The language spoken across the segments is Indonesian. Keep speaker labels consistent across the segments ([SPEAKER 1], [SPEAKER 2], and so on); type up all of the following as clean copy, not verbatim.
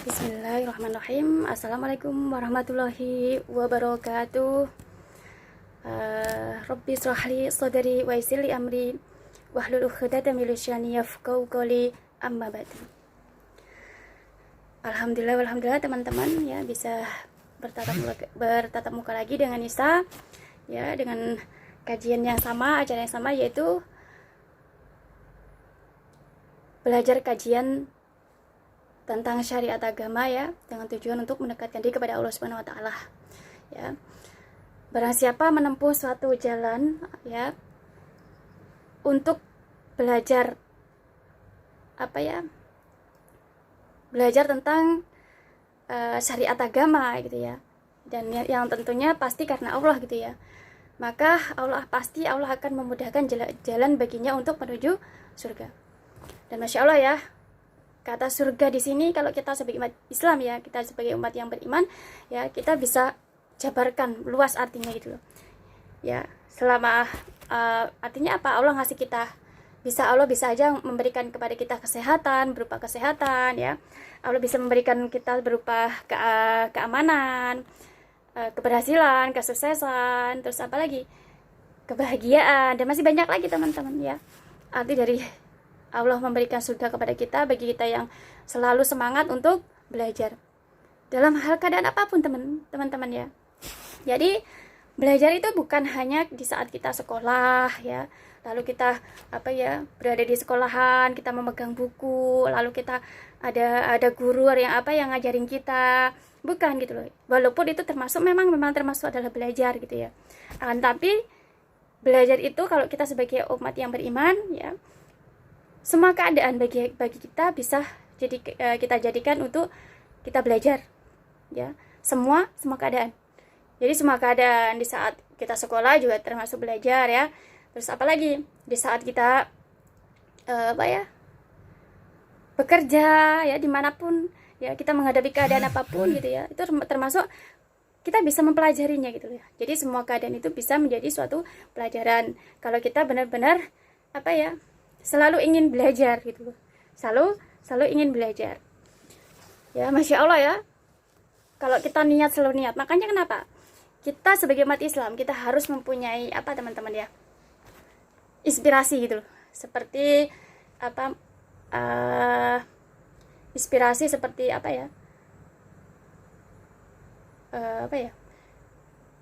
[SPEAKER 1] Bismillahirrahmanirrahim. Assalamualaikum warahmatullahi wabarakatuh. Rabbi shrahli sadri wa yassir li amri wahlul 'uqdatam min lisani yafqahu qawli, amma ba'du. Alhamdulillah teman-teman ya bisa bertatap muka lagi dengan Nisa ya, dengan kajian yang sama, acara yang sama, yaitu belajar kajian tentang syariat agama ya, dengan tujuan untuk mendekatkan diri kepada Allah Subhanahu wa taala. Ya. Barang siapa menempuh suatu jalan ya untuk belajar belajar tentang syariat agama gitu ya. Dan yang tentunya pasti karena Allah gitu ya. Maka Allah akan memudahkan jalan baginya untuk menuju surga. Dan Masya Allah ya, kata surga di sini kalau kita sebagai umat Islam ya, kita sebagai umat yang beriman ya, kita bisa jabarkan luas artinya gitu loh. Ya, selama artinya apa? Allah ngasih kita, Allah bisa aja memberikan kepada kita kesehatan, berupa kesehatan ya. Allah bisa memberikan kita berupa keamanan, keberhasilan, kesuksesan, terus apa lagi? Kebahagiaan, dan masih banyak lagi teman-teman ya. Arti dari Allah memberikan surga kepada kita bagi kita yang selalu semangat untuk belajar dalam hal keadaan apapun teman-teman ya. Jadi belajar itu bukan hanya di saat kita sekolah ya, lalu kita berada di sekolahan, kita memegang buku, lalu kita ada guru yang ngajarin kita, bukan gitu loh. Walaupun itu memang termasuk adalah belajar gitu ya. Tapi belajar itu kalau kita sebagai umat yang beriman ya, semua keadaan bagi kita bisa kita jadikan untuk kita belajar ya, semua keadaan. Jadi semua keadaan di saat kita sekolah juga termasuk belajar ya. Terus apalagi di saat kita bekerja ya, dimanapun ya, kita menghadapi keadaan apapun gitu ya, itu termasuk kita bisa mempelajarinya gitu ya. Jadi semua keadaan itu bisa menjadi suatu pelajaran kalau kita benar-benar selalu ingin belajar gitu loh. Selalu ingin belajar. Ya, Masya Allah ya. Kalau kita selalu niat. Makanya kenapa? Kita sebagai umat Islam, kita harus mempunyai teman-teman ya? Inspirasi gitu loh. Seperti inspirasi seperti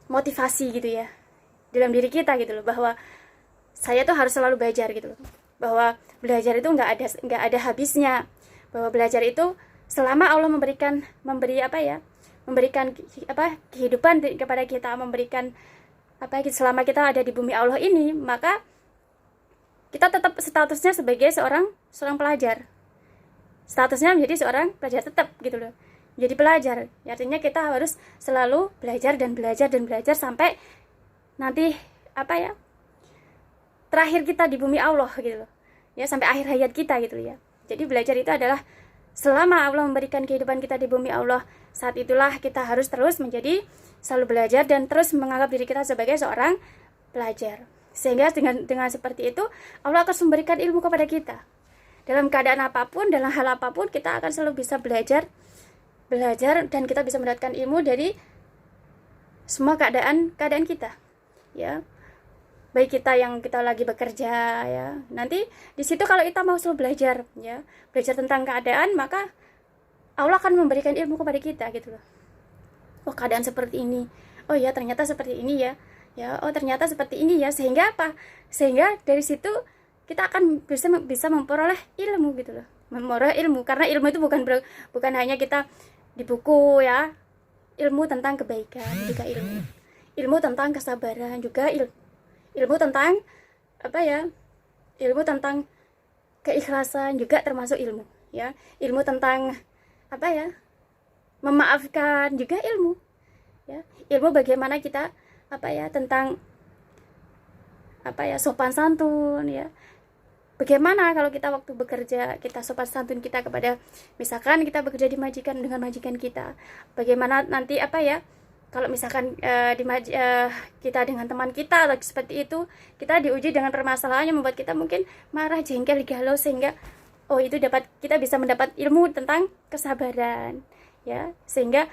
[SPEAKER 1] motivasi gitu ya. Dalam diri kita gitu loh, bahwa saya tuh harus selalu belajar gitu loh. Bahwa belajar itu nggak ada habisnya, bahwa belajar itu selama Allah memberikan kehidupan kepada kita, memberikan selama kita ada di bumi Allah ini, maka kita tetap statusnya sebagai seorang pelajar, statusnya menjadi seorang pelajar tetap gitu loh, jadi pelajar. Artinya kita harus selalu belajar dan belajar sampai nanti terakhir kita di bumi Allah gitu loh ya, sampai akhir hayat kita gitu ya. Jadi belajar itu adalah selama Allah memberikan kehidupan kita di bumi Allah, saat itulah kita harus terus menjadi selalu belajar dan terus menganggap diri kita sebagai seorang pelajar. Sehingga dengan seperti itu Allah akan memberikan ilmu kepada kita. Dalam keadaan apapun, dalam hal apapun, kita akan selalu bisa belajar dan kita bisa mendapatkan ilmu dari semua keadaan kita ya. Baik kita lagi bekerja ya, nanti di situ kalau kita mau selalu belajar ya, belajar tentang keadaan, maka Allah akan memberikan ilmu kepada kita gitu loh. Oh, keadaan seperti ini, oh ya ternyata seperti ini ya, oh ternyata seperti ini ya. Sehingga sehingga dari situ kita akan bisa memperoleh ilmu gitu loh, memperoleh ilmu. Karena ilmu itu bukan hanya kita di buku ya, ilmu tentang kebaikan juga ilmu tentang kesabaran juga ilmu tentang ilmu tentang keikhlasan juga termasuk ilmu ya. Ilmu tentang memaafkan juga ilmu ya. Ilmu bagaimana kita tentang sopan santun ya. Bagaimana kalau kita waktu bekerja, kita sopan santun kita kepada, misalkan kita bekerja di majikan dengan majikan kita, bagaimana nanti kalau misalkan kita dengan teman kita seperti itu, kita diuji dengan permasalahan yang membuat kita mungkin marah, jengkel, galau, sehingga oh itu kita bisa mendapat ilmu tentang kesabaran, ya, sehingga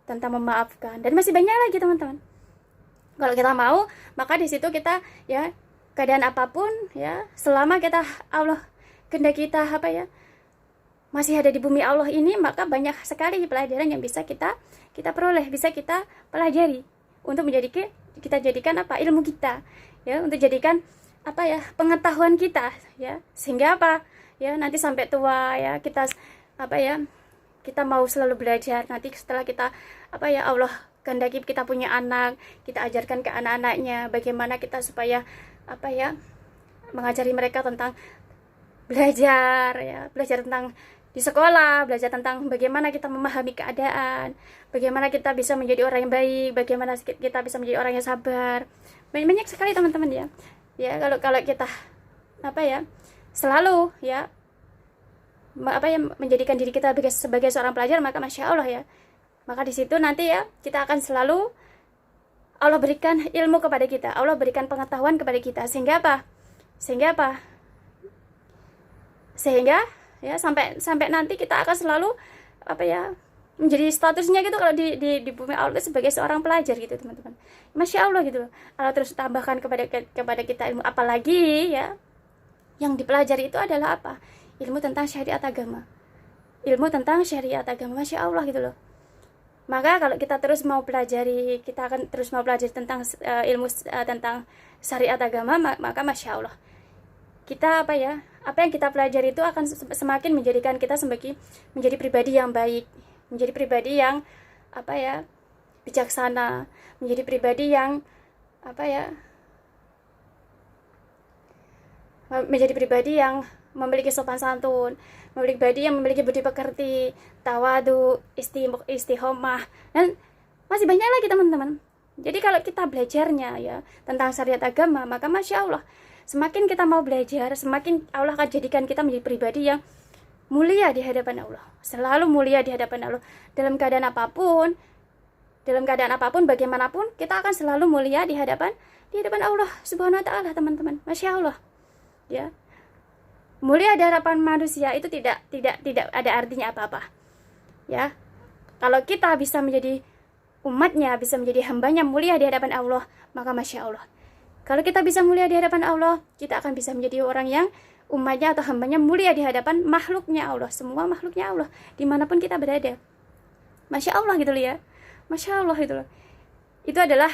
[SPEAKER 1] tentang memaafkan, dan masih banyak lagi teman-teman. Kalau kita mau, maka di situ kita, ya, keadaan apapun, ya, selama kita Allah kehendaki kita masih ada di bumi Allah ini, maka banyak sekali pelajaran yang bisa kita peroleh, bisa kita pelajari untuk kita jadikan ilmu kita, ya, untuk jadikan pengetahuan kita, ya, sehingga ya, nanti sampai tua, ya, kita kita mau selalu belajar. Nanti setelah kita Allah kehendaki kita punya anak, kita ajarkan ke anak-anaknya bagaimana kita supaya mengajari mereka tentang belajar, ya, belajar tentang di sekolah, belajar tentang bagaimana kita memahami keadaan, bagaimana kita bisa menjadi orang yang baik, bagaimana kita bisa menjadi orang yang sabar. Banyak sekali teman-teman, ya. Ya, kalau kita selalu, ya, menjadikan diri kita sebagai seorang pelajar, maka masya Allah, ya, maka di situ nanti, ya, kita akan selalu Allah berikan ilmu kepada kita, Allah berikan pengetahuan kepada kita, sehingga ya, sampai nanti kita akan selalu menjadi statusnya gitu, kalau di bumi Allah itu sebagai seorang pelajar gitu teman-teman. Masya Allah gitu, Allah terus tambahkan kepada kita ilmu, apalagi, ya, yang dipelajari itu adalah ilmu tentang syariat agama, Masya Allah gitu loh. Maka kalau kita terus mau pelajari, kita akan terus mau pelajari tentang ilmu tentang syariat agama, maka masya Allah, kita apa yang kita pelajari itu akan semakin menjadikan kita menjadi pribadi yang baik, menjadi pribadi yang bijaksana, menjadi pribadi yang menjadi pribadi yang memiliki sopan santun, memiliki pribadi yang memiliki budi pekerti, tawadu, istiqomah, dan masih banyak lagi teman-teman. Jadi kalau kita belajarnya, ya, tentang syariat agama, maka masya Allah, semakin kita mau belajar, semakin Allah akan jadikan kita menjadi pribadi yang mulia di hadapan Allah, selalu mulia di hadapan Allah, dalam keadaan apapun, bagaimanapun, kita akan selalu mulia di hadapan Allah Subhanahu wa taala, teman-teman. Masya Allah, ya. Mulia di hadapan manusia itu tidak ada artinya apa-apa, ya. Kalau kita bisa menjadi umatnya, bisa menjadi hambanya mulia di hadapan Allah, maka masya Allah. Kalau kita bisa mulia di hadapan Allah, kita akan bisa menjadi orang yang umatnya atau hambanya mulia di hadapan makhluknya Allah, semua makhluknya Allah, dimanapun kita berada. Masya Allah gitu loh, ya. Masya Allah gitu loh. Itu adalah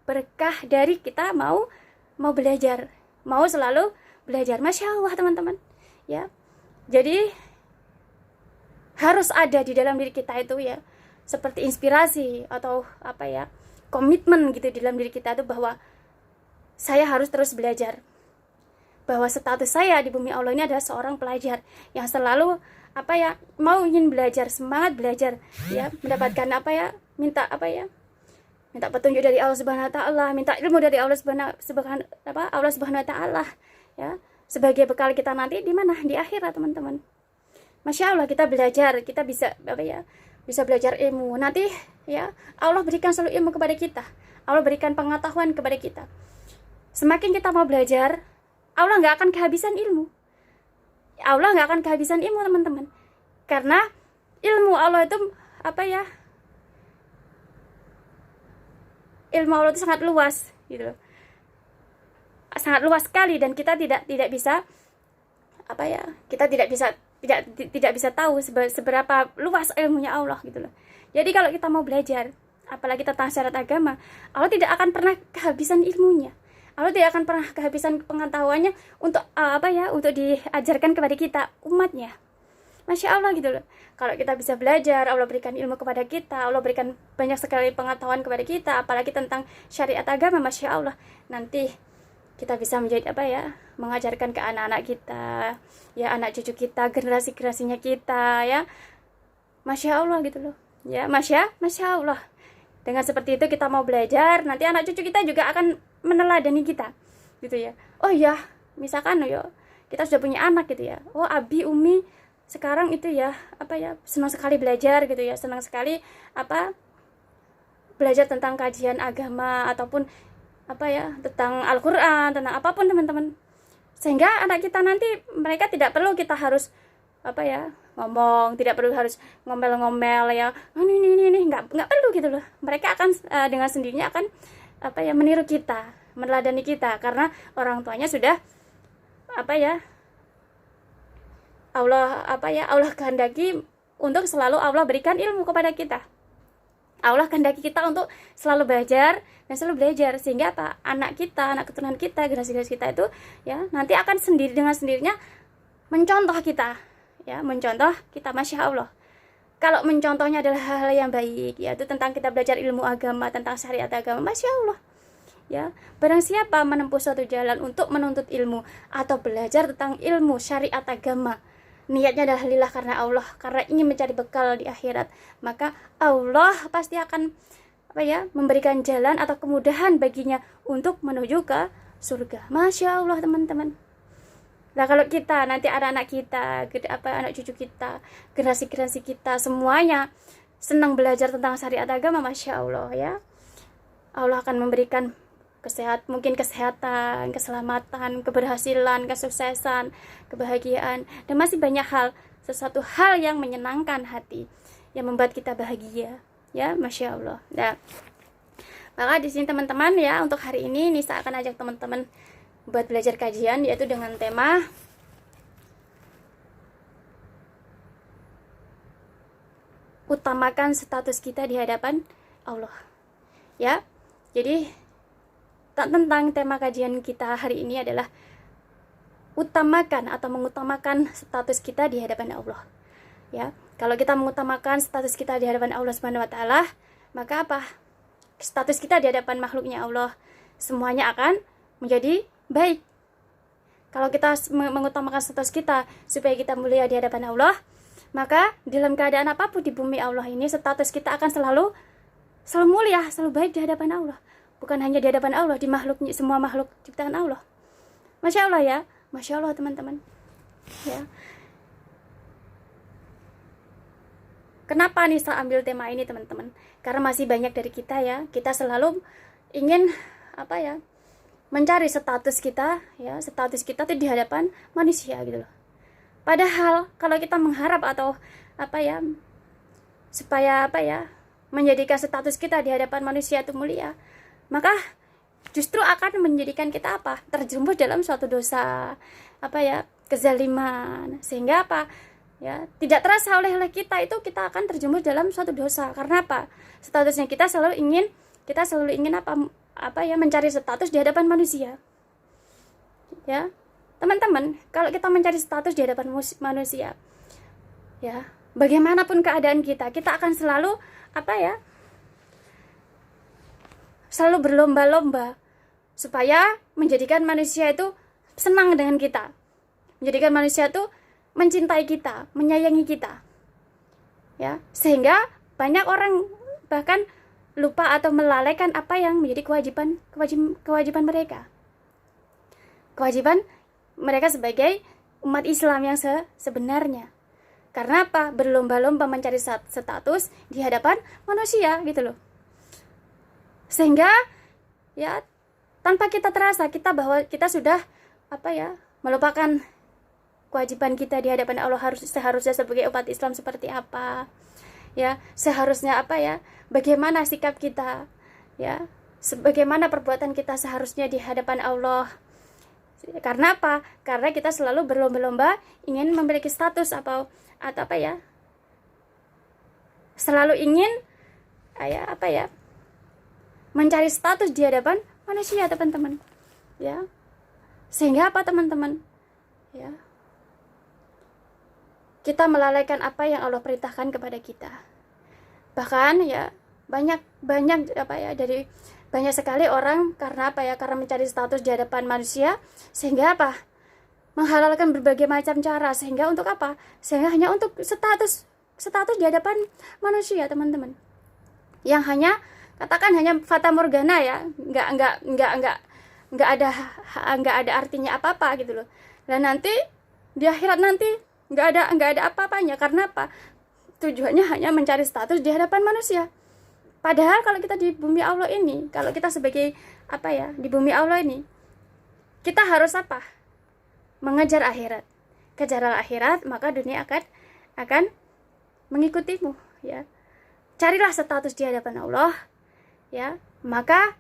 [SPEAKER 1] berkah dari kita mau belajar, mau selalu belajar. Masya Allah teman-teman, ya. Jadi harus ada di dalam diri kita itu, ya, seperti inspirasi atau komitmen gitu di dalam diri kita itu, bahwa saya harus terus belajar, bahwa status saya di bumi Allah ini adalah seorang pelajar yang selalu mau ingin belajar, semangat belajar, ya, mendapatkan minta petunjuk dari Allah Subhanahu wa taala, minta ilmu dari Allah Subhanahu wa taala, ya, sebagai bekal kita nanti di mana, di akhirat teman-teman. Masya Allah, kita belajar, kita bisa bisa belajar ilmu nanti, ya, Allah berikan selalu ilmu kepada kita, Allah berikan pengetahuan kepada kita. Semakin kita mau belajar, Allah nggak akan kehabisan ilmu, teman-teman, karena ilmu Allah itu ilmu Allah itu sangat luas gitu loh, sangat luas sekali, dan kita tidak bisa kita tidak bisa tahu seberapa luas ilmunya Allah gitu loh. Jadi kalau kita mau belajar, apalagi tentang syariat agama, Allah tidak akan pernah kehabisan ilmunya, Allah tidak akan pernah kehabisan pengetahuannya untuk untuk diajarkan kepada kita umatnya. Masya Allah gitu loh. Kalau kita bisa belajar, Allah berikan ilmu kepada kita, Allah berikan banyak sekali pengetahuan kepada kita, apalagi tentang syariat agama, masya Allah, nanti kita bisa menjadi mengajarkan ke anak-anak kita, ya, anak cucu kita, generasinya kita, ya. Masya Allah gitu loh, ya. Masya Allah, dengan seperti itu kita mau belajar, nanti anak cucu kita juga akan meneladani kita gitu, ya. Oh ya, misalkan kita sudah punya anak gitu, ya, oh abi umi sekarang itu, ya, senang sekali belajar gitu, ya, senang sekali belajar tentang kajian agama ataupun tentang Al-Quran, tentang apapun teman-teman. Sehingga anak kita nanti, mereka tidak perlu kita harus apa ya, ngomong, tidak perlu harus ngomel-ngomel ya, ini nggak perlu gitu loh. Mereka akan dengan sendirinya akan apa ya, meniru kita, meneladani kita, karena orang tuanya sudah apa ya, Allah kehendaki untuk selalu Allah berikan ilmu kepada kita. Allah kehendaki kita untuk selalu belajar dan selalu belajar, sehingga apa, anak kita, anak keturunan kita, generasi kita itu ya nanti akan sendiri dengan sendirinya mencontoh kita, ya mencontoh kita. Masya Allah, kalau mencontohnya adalah hal yang baik, yaitu tentang kita belajar ilmu agama, tentang syariat agama, Masya Allah ya. Barang siapa menempuh suatu jalan untuk menuntut ilmu atau belajar tentang ilmu syariat agama, niatnya adalah lillah, karena Allah, karena ingin mencari bekal di akhirat, maka Allah pasti akan apa ya, memberikan jalan atau kemudahan baginya untuk menuju ke surga. Masya Allah teman-teman. Nah kalau kita nanti anak-anak kita, anak cucu kita, generasi kita semuanya senang belajar tentang syariat agama, Masya Allah ya, Allah akan memberikan mungkin kesehatan, keselamatan, keberhasilan, kesuksesan, kebahagiaan, dan masih banyak hal, sesuatu hal yang menyenangkan hati, yang membuat kita bahagia ya. Masya Allah. Nah, maka di sini teman-teman ya, untuk hari ini Nisa akan ajak teman-teman buat belajar kajian, yaitu dengan tema utamakan status kita di hadapan Allah ya. Jadi tentang tema kajian kita hari ini adalah utamakan atau mengutamakan status kita di hadapan Allah ya. Kalau kita mengutamakan status kita di hadapan Allah Subhanahu wa taala, maka apa? Status kita di hadapan makhluknya Allah semuanya akan menjadi baik. Kalau kita mengutamakan status kita supaya kita mulia di hadapan Allah, maka dalam keadaan apapun di bumi Allah ini, status kita akan selalu mulia, selalu baik di hadapan Allah. Bukan hanya di hadapan Allah, di makhluknya, semua makhluk ciptaan Allah. Masya Allah ya, Masya Allah teman-teman ya. Kenapa Nisa ambil tema ini teman-teman? Karena masih banyak dari kita ya, kita selalu ingin apa ya, mencari status kita ya, status kita itu di hadapan manusia gitu loh. Padahal kalau kita mengharap atau apa ya, supaya apa ya, menjadikan status kita di hadapan manusia itu mulia, maka justru akan menjadikan kita apa? Terjerumus dalam suatu dosa, apa ya, kezaliman, sehingga apa? Ya, tidak terasa oleh kita itu kita akan terjerumus dalam suatu dosa. Karena apa? Statusnya kita selalu ingin apa ya, mencari status di hadapan manusia. Ya. Teman-teman, kalau kita mencari status di hadapan manusia, ya, bagaimanapun keadaan kita akan selalu apa ya? Selalu berlomba-lomba supaya menjadikan manusia itu senang dengan kita, menjadikan manusia itu mencintai kita, menyayangi kita ya, sehingga banyak orang bahkan lupa atau melalaikan apa yang menjadi kewajiban mereka, kewajiban mereka sebagai umat Islam yang sebenarnya. Karena apa? Berlomba-lomba mencari status di hadapan manusia gitu loh. Sehingga ya tanpa kita terasa bahwa kita sudah apa ya, melupakan kewajiban kita di hadapan Allah, seharusnya sebagai umat Islam seperti apa ya, seharusnya apa ya, bagaimana sikap kita ya, sebagaimana perbuatan kita seharusnya di hadapan Allah. Karena apa? Karena kita selalu berlomba-lomba ingin memiliki status atau apa ya, selalu ingin apa ya, mencari status di hadapan manusia teman-teman ya. Sehingga apa teman-teman ya, kita melalaikan apa yang Allah perintahkan kepada kita. Bahkan ya banyak apa ya, dari banyak sekali orang karena apa ya, karena mencari status di hadapan manusia, sehingga apa, menghalalkan berbagai macam cara, sehingga untuk apa, sehingga hanya untuk status di hadapan manusia teman-teman, yang hanya katakan hanya fata morgana ya, nggak ada artinya apa-apa gitu loh. Dan nanti di akhirat nanti nggak ada apa-apanya. Karena apa? Tujuannya hanya mencari status di hadapan manusia. Padahal kalau kita di bumi Allah ini, kalau kita sebagai apa ya, di bumi Allah ini, kita harus apa? mengejar akhirat. Kejarlah akhirat, maka dunia akan mengikutimu, ya. Carilah status di hadapan Allah, ya. Maka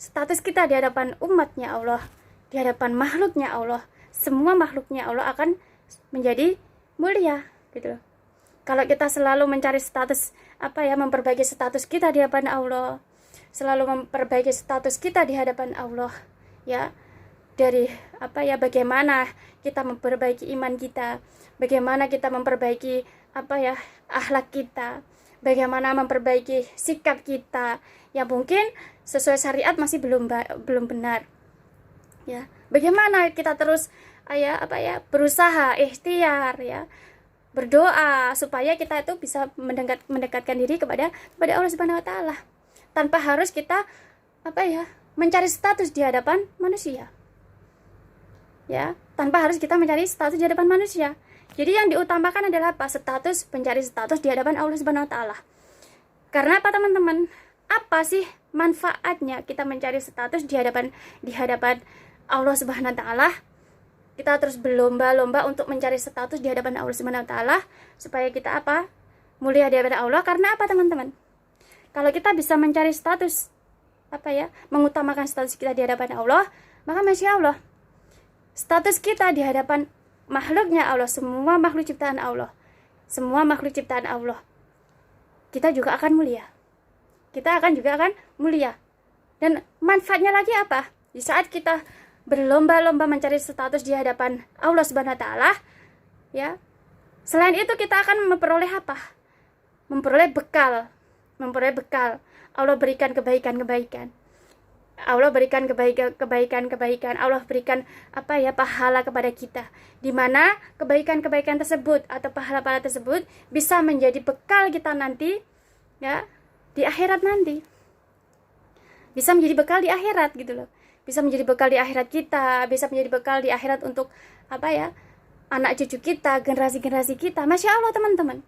[SPEAKER 1] status kita di hadapan umatnya Allah, di hadapan makhluknya Allah, semua makhluknya Allah akan menjadi mulia, gitu loh. Kalau kita selalu mencari status, memperbaiki status kita di hadapan Allah, selalu memperbaiki status kita di hadapan Allah, ya, dari bagaimana kita memperbaiki iman kita, bagaimana kita memperbaiki akhlak kita, bagaimana memperbaiki sikap kita yang mungkin sesuai syariat masih belum benar, ya. Bagaimana kita terus berusaha ikhtiar, ya, berdoa supaya kita itu bisa mendekatkan diri kepada Allah Subhanahu wa taala, tanpa harus kita mencari status di hadapan manusia, ya, tanpa harus kita mencari status di hadapan manusia. Jadi yang diutamakan adalah mencari status di hadapan Allah Subhanahu wa taala. Karena apa, teman-teman? Apa sih manfaatnya kita mencari status di hadapan Allah Subhanahu wa taala? Kita terus berlomba-lomba untuk mencari status di hadapan Allah Subhanahu wa taala supaya kita mulia di hadapan Allah. Karena apa, teman-teman? Kalau kita bisa mencari status mengutamakan status kita di hadapan Allah, maka Masya Allah, status kita di hadapan makhluknya Allah, semua makhluk ciptaan Allah, kita juga akan mulia. Kita juga akan mulia. Dan manfaatnya lagi apa? Di saat kita berlomba-lomba mencari status di hadapan Allah Subhanahu wa taala, ya. Selain itu kita akan memperoleh apa? Memperoleh bekal. Allah berikan kebaikan-kebaikan. Allah berikan kebaikan-kebaikan. Allah berikan pahala kepada kita. Di mana kebaikan-kebaikan tersebut atau pahala-pahala tersebut bisa menjadi bekal kita nanti, ya, di akhirat nanti. Bisa menjadi bekal di akhirat, gitu loh. Bisa menjadi bekal di akhirat kita, bisa menjadi bekal di akhirat untuk anak cucu kita, generasi-generasi kita. Masya Allah, teman-teman.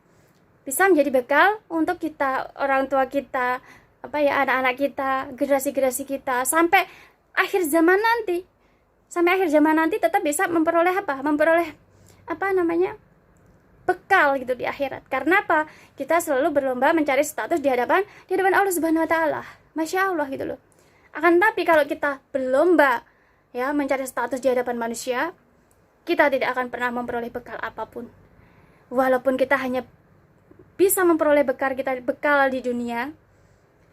[SPEAKER 1] Bisa menjadi bekal untuk kita, orang tua kita, anak-anak kita, generasi-generasi kita, sampai akhir zaman nanti. Sampai akhir zaman nanti tetap bisa memperoleh bekal gitu di akhirat. Karena apa? Kita selalu berlomba mencari status di hadapan Allah Subhanahu wa taala. Masya Allah, gitu loh. Akan tapi kalau kita berlomba, ya, mencari status di hadapan manusia, kita tidak akan pernah memperoleh bekal apapun. Walaupun kita hanya bisa memperoleh bekal di dunia,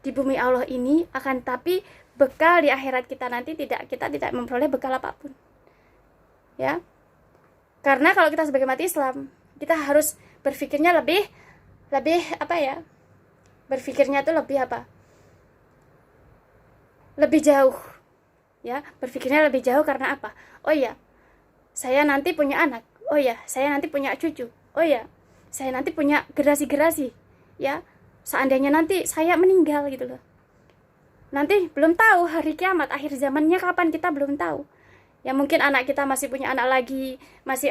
[SPEAKER 1] di bumi Allah ini, akan tapi bekal di akhirat kita nanti kita tidak memperoleh bekal apapun, ya. Karena kalau kita sebagai umat Islam, kita harus berpikirnya lebih berpikirnya itu lebih jauh, ya. Berpikirnya lebih jauh karena apa? Oh ya, saya nanti punya anak. Oh ya, saya nanti punya cucu. Oh ya, saya nanti punya generasi, ya. Seandainya nanti saya meninggal, gitu loh. Nanti belum tahu hari kiamat, akhir zamannya kapan, kita belum tahu. Ya, mungkin anak kita masih punya anak lagi, masih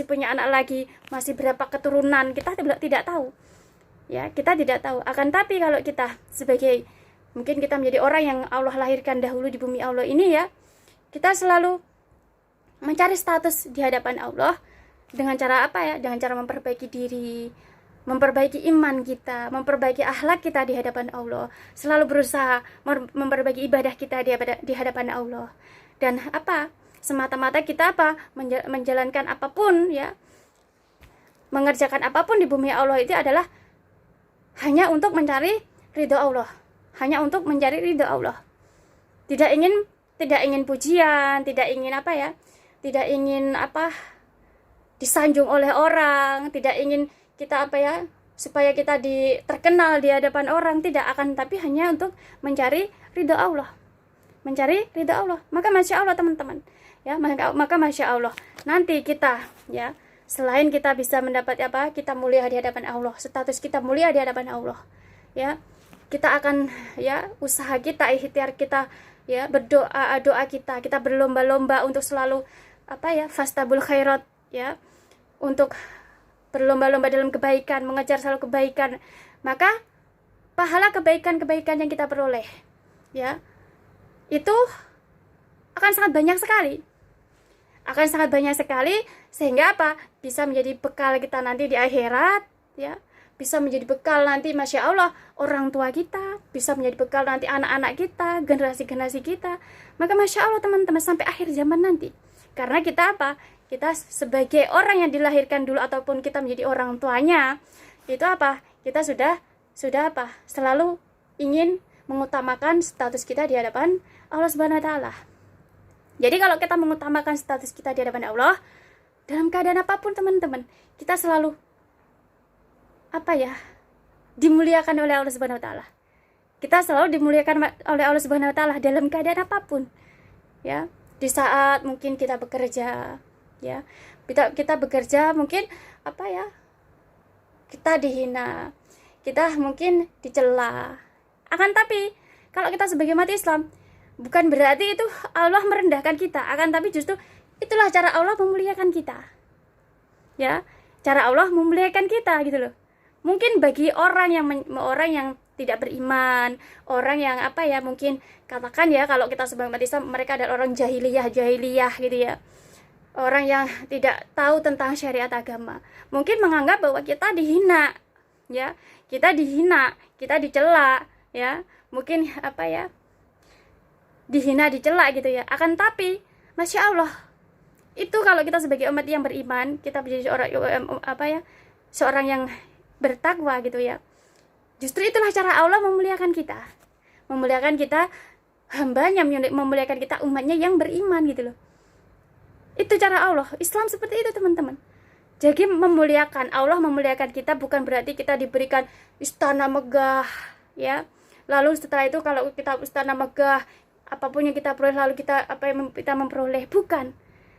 [SPEAKER 1] punya anak lagi, masih berapa keturunan, kita tidak tahu. Ya, kita tidak tahu. Akan tapi kalau kita mungkin kita menjadi orang yang Allah lahirkan dahulu di bumi Allah ini, ya, kita selalu mencari status di hadapan Allah dengan cara dengan cara memperbaiki diri, memperbaiki iman kita, memperbaiki akhlak kita di hadapan Allah, selalu berusaha memperbaiki ibadah kita di hadapan Allah. Dan semata-mata kita menjalankan apapun, ya, mengerjakan apapun di bumi Allah itu adalah hanya untuk mencari ridho Allah, hanya untuk mencari ridho Allah. Tidak ingin pujian, tidak ingin tidak ingin disanjung oleh orang, tidak ingin kita supaya kita terkenal di hadapan orang, tidak, akan tapi hanya untuk mencari ridho Allah. Maka Masya Allah, teman-teman, ya, maka Masya Allah, nanti kita, ya, selain kita bisa mendapat kita mulia di hadapan Allah, status kita mulia di hadapan Allah, ya, kita akan, ya, usaha kita, ikhtiar kita, ya, doa kita berlomba-lomba untuk selalu fastabul khairat, ya, untuk berlomba-lomba dalam kebaikan, mengejar selalu kebaikan, maka pahala kebaikan-kebaikan yang kita peroleh, ya, itu akan sangat banyak sekali. akan sangat banyak sekali, sehingga apa, bisa menjadi bekal kita nanti di akhirat, ya, bisa menjadi bekal nanti, masya Allah, orang tua kita, bisa menjadi bekal nanti anak-anak kita, generasi-generasi kita. Maka masya Allah teman-teman, sampai akhir zaman nanti, karena kita apa, kita sebagai orang yang dilahirkan dulu ataupun kita menjadi orang tuanya, itu apa, kita sudah apa, selalu ingin mengutamakan status kita di hadapan Allah Subhanahu wa taala. Jadi kalau kita mengutamakan status kita di hadapan Allah, dalam keadaan apapun teman-teman, kita selalu apa ya, dimuliakan oleh Allah Subhanahu wa taala. Kita selalu dimuliakan oleh Allah Subhanahu wa taala dalam keadaan apapun. Ya, di saat mungkin kita bekerja, ya. Kita bekerja mungkin apa ya? Kita dihina, kita mungkin dicela. Akan tapi kalau kita sebagai umat Islam, bukan berarti itu Allah merendahkan kita, akan tapi justru itulah cara Allah memuliakan kita. Ya, cara Allah memuliakan kita gitu loh. Mungkin bagi orang yang tidak beriman, orang yang apa ya, mungkin katakan ya, kalau kita sebagai umat Islam, mereka adalah orang jahiliyah gitu ya. Orang yang tidak tahu tentang syariat agama. Mungkin menganggap bahwa kita dihina, ya. Kita dihina, kita dicela, ya. Mungkin apa ya? Dihina, dicela gitu ya. Akan tapi masya Allah, itu kalau kita sebagai umat yang beriman, kita menjadi seorang yang bertakwa gitu ya, justru itulah cara Allah memuliakan kita, hambanya, memuliakan kita, umatnya yang beriman gitu loh. Itu cara Allah. Islam seperti itu teman-teman. Jadi Allah memuliakan kita bukan berarti kita diberikan istana megah, ya. Lalu setelah itu kalau kita istana megah, apapun yang kita peroleh, lalu kita memperoleh, bukan.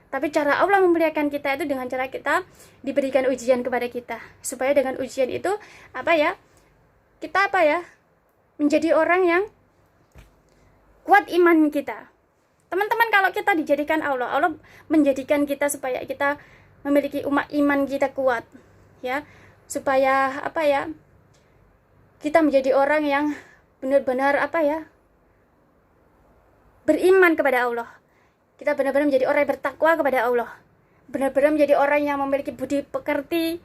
[SPEAKER 1] Tapi cara Allah memuliakan kita itu dengan cara kita diberikan ujian kepada kita, supaya dengan ujian itu kita menjadi orang yang kuat iman kita. Teman-teman, kalau kita dijadikan Allah menjadikan kita supaya kita memiliki iman kita kuat, ya, supaya kita menjadi orang yang benar-benar beriman kepada Allah. Kita benar-benar menjadi orang yang bertakwa kepada Allah, benar-benar menjadi orang yang memiliki budi pekerti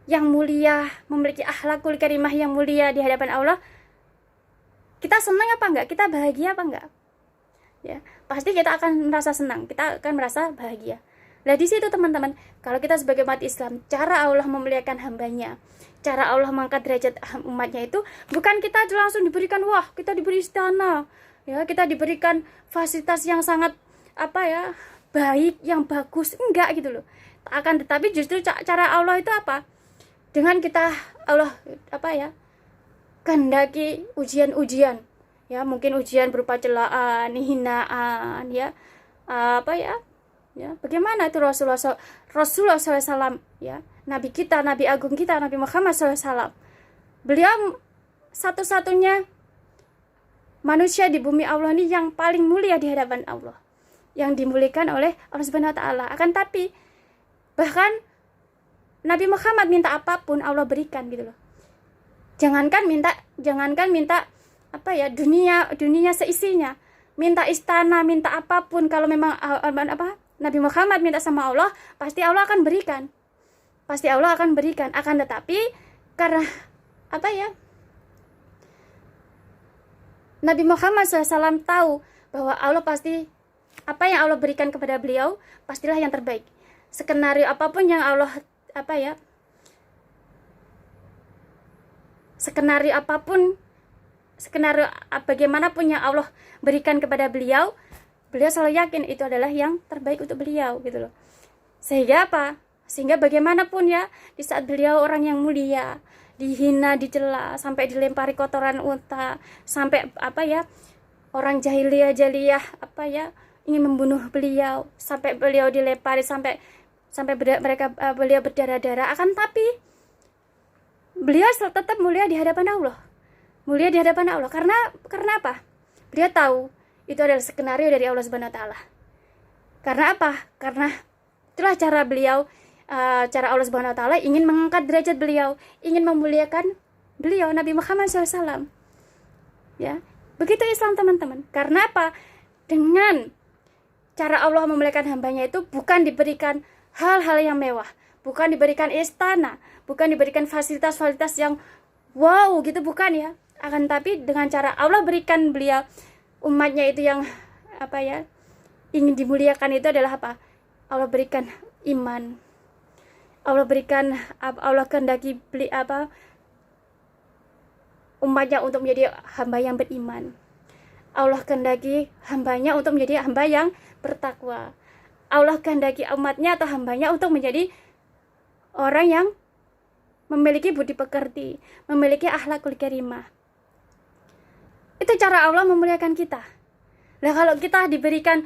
[SPEAKER 1] yang mulia, memiliki akhlakul karimah yang mulia di hadapan Allah. Kita senang apa enggak? Kita bahagia apa enggak? Ya, pasti kita akan merasa senang, kita akan merasa bahagia. Nah di situ teman-teman, kalau kita sebagai umat Islam, cara Allah memuliakan hambanya, cara Allah mengangkat derajat umatnya itu bukan kita langsung diberikan, wah kita diberi istana, ya, kita diberikan fasilitas yang sangat baik, yang bagus, enggak gitu loh. Akan tetapi justru cara Allah itu apa? Dengan kita Allah kehendaki ujian-ujian, ya, mungkin ujian berupa celaan, hinaan, ya, bagaimana itu Rasulullah SAW, ya, Nabi kita, Nabi agung kita, Nabi Muhammad SAW. Beliau satu-satunya manusia di bumi Allah ini yang paling mulia di hadapan Allah, yang dimuliakan oleh Allah Subhanahu wa taala. Akan tapi bahkan Nabi Muhammad minta apapun Allah berikan gitu loh. Jangankan minta dunia seisinya, minta istana, minta apapun, kalau memang Nabi Muhammad minta sama Allah, pasti Allah akan berikan. Akan tetapi karena Nabi Muhammad SAW tahu bahwa Allah pasti apa yang Allah berikan kepada beliau pastilah yang terbaik. Skenario apapun yang Allah bagaimanapun yang Allah berikan kepada beliau selalu yakin itu adalah yang terbaik untuk beliau gitu loh. Sehingga bagaimanapun ya, di saat beliau orang yang mulia, dihina, dicela, sampai dilempari kotoran unta, sampai orang jahiliyah ingin membunuh beliau, sampai beliau dilempari, sampai beliau berdarah-darah, akan tapi beliau tetap mulia di hadapan Allah. Karena apa? Beliau tahu itu adalah skenario dari Allah Subhanahu wa taala. Karena apa? Karena itulah cara beliau, cara Allah Subhanahu wa taala ingin mengangkat derajat beliau, ingin memuliakan beliau, Nabi Muhammad SAW. Ya, begitu Islam teman-teman. Karena apa? Dengan cara Allah memuliakan hambanya itu bukan diberikan hal-hal yang mewah, bukan diberikan istana, bukan diberikan fasilitas-fasilitas yang wow gitu, bukan ya. Akan tapi dengan cara Allah berikan beliau, umatnya itu yang apa ya, ingin dimuliakan itu adalah apa? Allah berikan iman. Allah berikan, Allah kehendaki beli apa, umatnya untuk menjadi hamba yang beriman. Allah kehendaki hambanya untuk menjadi hamba yang bertakwa. Allah kehendaki umatnya atau hambanya untuk menjadi orang yang memiliki budi pekerti, memiliki akhlakul karimah. Itu cara Allah memuliakan kita. Nah, kalau kita diberikan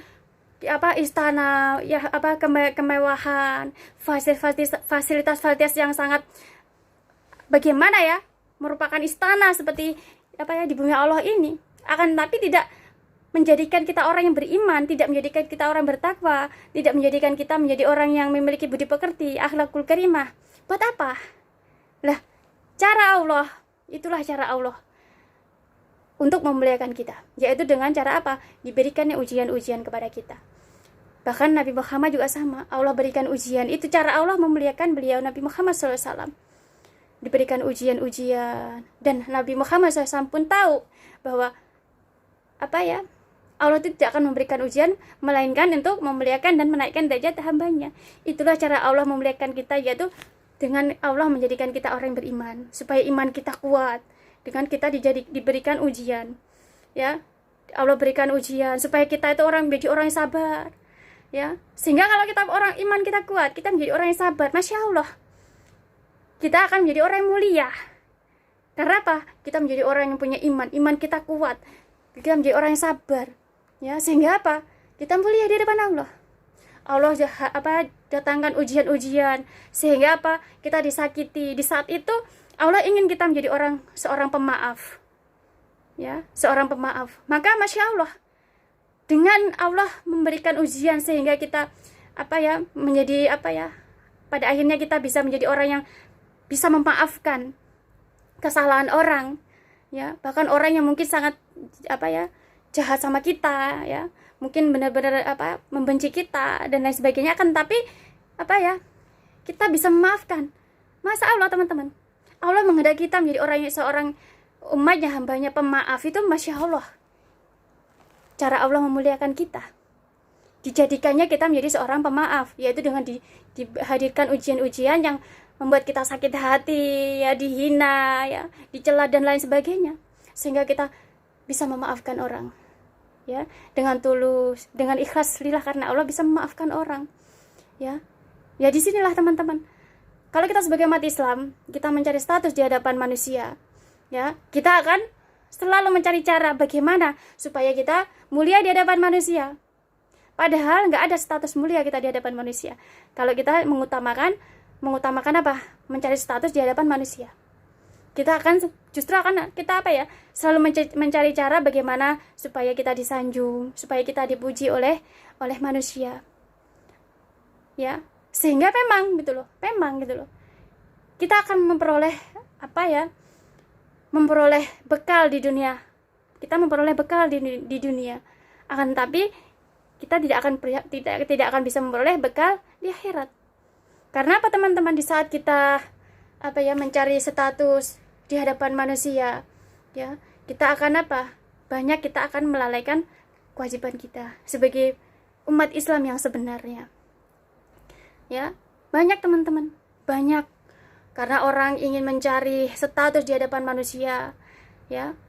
[SPEAKER 1] apa istana ya, apa kemewahan, fasilitas yang sangat bagaimana ya, merupakan istana seperti apa ya di bumi Allah ini, akan tapi tidak menjadikan kita orang yang beriman, tidak menjadikan kita orang bertakwa, tidak menjadikan kita menjadi orang yang memiliki budi pekerti, akhlakul karimah. Buat apa? Lah, cara Allah, itulah cara Allah untuk memuliakan kita, yaitu dengan cara apa? Diberikannya ujian-ujian kepada kita. Bahkan Nabi Muhammad juga sama, Allah berikan ujian. Itu cara Allah memuliakan beliau, Nabi Muhammad SAW. Diberikan ujian-ujian, dan Nabi Muhammad SAW pun tahu bahwa apa ya, Allah itu tidak akan memberikan ujian melainkan untuk memuliakan dan menaikkan derajat hambanya. Itulah cara Allah memuliakan kita, yaitu dengan Allah menjadikan kita orang yang beriman, supaya iman kita kuat. Dengan kita diberikan ujian, ya, Allah berikan ujian supaya kita itu menjadi orang yang sabar, ya. Sehingga kalau kita orang iman kita kuat, kita menjadi orang yang sabar, masya Allah, kita akan menjadi orang yang mulia. Karena apa? Kita menjadi orang yang punya iman kita kuat, kita menjadi orang yang sabar, ya. Sehingga apa? Kita mulia di depan Allah. Allah datangkan ujian-ujian, sehingga apa? Kita disakiti. Di saat itu Allah ingin kita menjadi seorang pemaaf, ya, seorang pemaaf. Maka masya Allah, dengan Allah memberikan ujian sehingga kita menjadi pada akhirnya kita bisa menjadi orang yang bisa memaafkan kesalahan orang, ya, bahkan orang yang mungkin sangat jahat sama kita, ya, mungkin benar-benar membenci kita dan lain sebagainya, kan tapi kita bisa memaafkan. Masa Allah, teman-teman, Allah menghendaki kita menjadi seorang umatnya, hambanya pemaaf. Itu masya Allah, cara Allah memuliakan kita, dijadikannya kita menjadi seorang pemaaf, yaitu dengan dihadirkan ujian-ujian yang membuat kita sakit hati, ya, dihina, ya, dicela dan lain sebagainya, sehingga kita bisa memaafkan orang, ya, dengan tulus, dengan ikhlas lillah, karena Allah bisa memaafkan orang, ya. Ya, disinilah teman-teman, kalau kita sebagai umat Islam, kita mencari status di hadapan manusia, ya, kita akan selalu mencari cara bagaimana supaya kita mulia di hadapan manusia. Padahal nggak ada status mulia kita di hadapan manusia kalau kita mengutamakan apa? Mencari status di hadapan manusia. Kita selalu mencari cara bagaimana supaya kita disanjung, supaya kita dipuji oleh manusia, ya. Sehingga memang gitu loh, kita akan memperoleh bekal di dunia. Kita memperoleh bekal di dunia. Akan tapi kita tidak akan bisa memperoleh bekal di akhirat. Karena apa, teman-teman? Di saat kita mencari status di hadapan manusia, ya, kita akan kita akan melalaikan kewajiban kita sebagai umat Islam yang sebenarnya. Ya, banyak teman-teman, banyak, karena orang ingin mencari status di hadapan manusia, ya.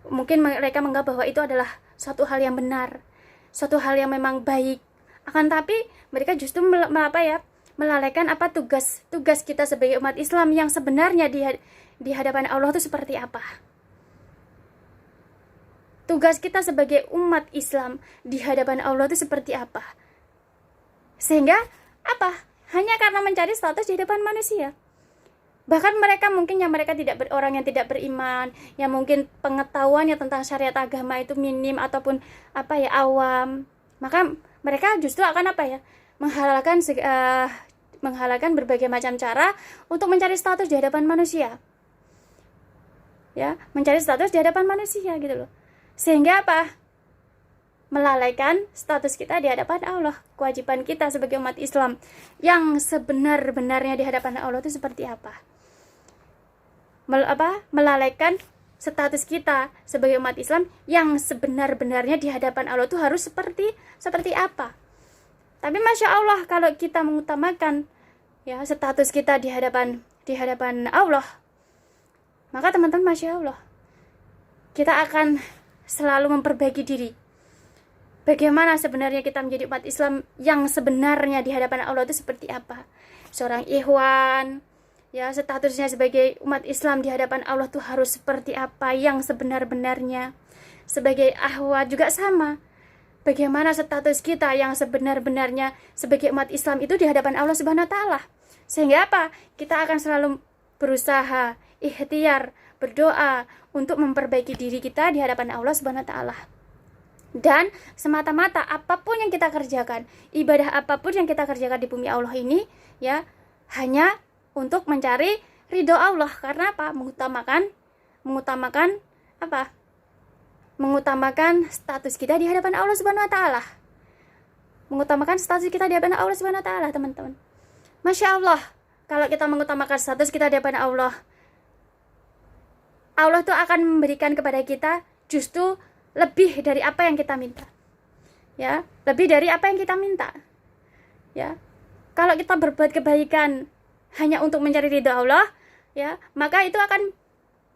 [SPEAKER 1] Mungkin mereka menganggap bahwa itu adalah suatu hal yang benar, suatu hal yang memang baik. Akan tapi mereka justru melalaikan tugas kita sebagai umat Islam yang sebenarnya di hadapan Allah itu seperti apa. Tugas kita sebagai umat Islam di hadapan Allah itu seperti apa. Sehingga hanya karena mencari status di hadapan manusia. Bahkan mereka mungkin orang yang tidak beriman, yang mungkin pengetahuannya tentang syariat agama itu minim ataupun awam. Maka mereka justru akan menghalalkan berbagai macam cara untuk mencari status di hadapan manusia. Ya, mencari status di hadapan manusia gitu loh. Sehingga melalaikan status kita di hadapan Allah. Kewajiban kita sebagai umat Islam yang sebenar-benarnya di hadapan Allah itu seperti apa? Melalaikan status kita sebagai umat Islam yang sebenar-benarnya di hadapan Allah itu harus seperti apa? Tapi Masya Allah, kalau kita mengutamakan ya status kita di hadapan Allah, maka teman-teman, Masya Allah, kita akan selalu memperbaiki diri. Bagaimana sebenarnya kita menjadi umat Islam yang sebenarnya di hadapan Allah itu seperti apa? Seorang ikhwan, ya, statusnya sebagai umat Islam di hadapan Allah tuh harus seperti apa yang sebenar-benarnya. Sebagai akhwat juga sama. Bagaimana status kita yang sebenar-benarnya sebagai umat Islam itu di hadapan Allah Subhanahu wa taala. Sehingga apa? Kita akan selalu berusaha, ikhtiar, berdoa untuk memperbaiki diri kita di hadapan Allah Subhanahu wa taala. Dan semata-mata apapun yang kita kerjakan, ibadah apapun yang kita kerjakan di bumi Allah ini, ya, hanya untuk mencari ridho Allah. Karena apa? Mengutamakan apa? Mengutamakan status kita di hadapan Allah Subhanahu wa taala. Mengutamakan status kita di hadapan Allah Subhanahu wa taala, teman-teman. Masya Allah, kalau kita mengutamakan status kita di hadapan Allah, Allah tuh akan memberikan kepada kita justru lebih dari apa yang kita minta. Ya, lebih dari apa yang kita minta. Ya. Kalau kita berbuat kebaikan hanya untuk mencari ridha Allah, ya, maka itu akan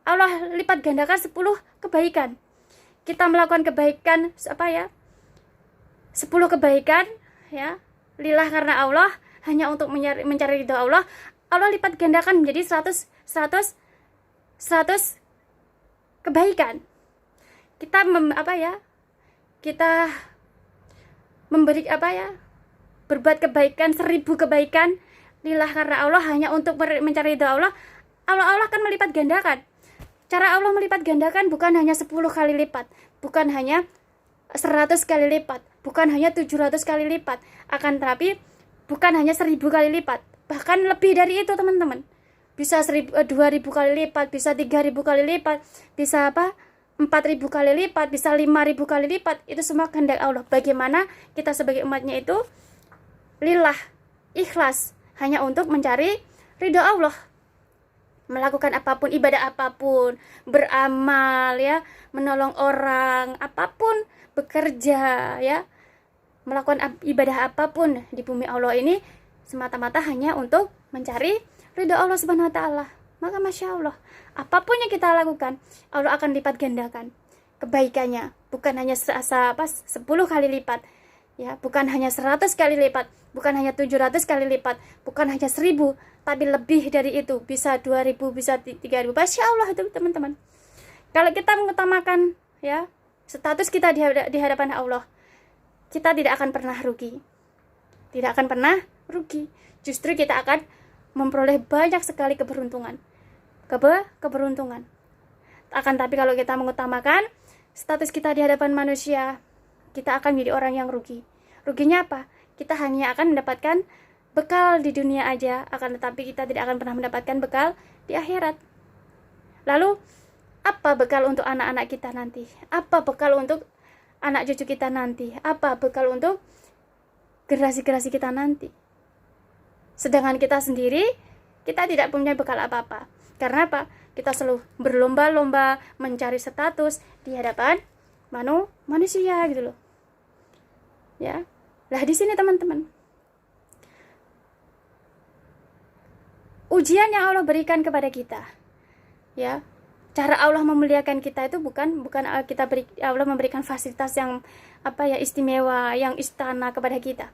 [SPEAKER 1] Allah lipat gandakan 10 kebaikan. Kita melakukan kebaikan 10 kebaikan, ya, lillah karena Allah, hanya untuk mencari ridha Allah, Allah lipat gandakan menjadi 100 kebaikan. Kita memberi berbuat kebaikan 1000 kebaikan lillah karena Allah, hanya untuk mencari ridha Allah, Allah akan melipat gandakan. Cara Allah melipat gandakan bukan hanya 10 kali lipat, bukan hanya 100 kali lipat, bukan hanya 700 kali lipat, akan tetapi bukan hanya 1000 kali lipat, bahkan lebih dari itu, teman-teman. Bisa 2000 kali lipat, bisa 3000 kali lipat, bisa 4000 kali lipat, bisa 5000 kali lipat. Itu semua kehendak Allah. Bagaimana kita sebagai umatnya itu lillah, ikhlas, hanya untuk mencari ridha Allah. Melakukan apapun, ibadah apapun, beramal, ya, menolong orang, apapun, bekerja, ya, melakukan ibadah apapun di bumi Allah ini semata-mata hanya untuk mencari ridha Allah Subhanahu wa taala. Maka Masya Allah, apapun yang kita lakukan, Allah akan lipat gandakan kebaikannya. Bukan hanya 10 kali lipat, ya, bukan hanya 100 kali lipat, bukan hanya 700 kali lipat, bukan hanya 1000, tapi lebih dari itu, bisa 2000, bisa 3000. Masya Allah itu, teman-teman. Kalau kita mengutamakan, ya, status kita di hadapan Allah, kita tidak akan pernah rugi. Tidak akan pernah rugi. Justru kita akan memperoleh banyak sekali keberuntungan. Akan tapi kalau kita mengutamakan status kita di hadapan manusia, kita akan menjadi orang yang rugi. Ruginya apa? Kita hanya akan mendapatkan bekal di dunia aja, akan tetapi kita tidak akan pernah mendapatkan bekal di akhirat. Lalu apa bekal untuk anak-anak kita nanti? Apa bekal untuk anak cucu kita nanti? Apa bekal untuk generasi-generasi kita nanti? Sedangkan kita sendiri, kita tidak punya bekal apa-apa. Karena apa? Kita selalu berlomba-lomba mencari status di hadapan manusia gitu loh. Ya. Lah di sini, teman-teman, ujian yang Allah berikan kepada kita, ya, cara Allah memuliakan kita itu bukan Allah memberikan fasilitas yang istimewa, yang istana kepada kita.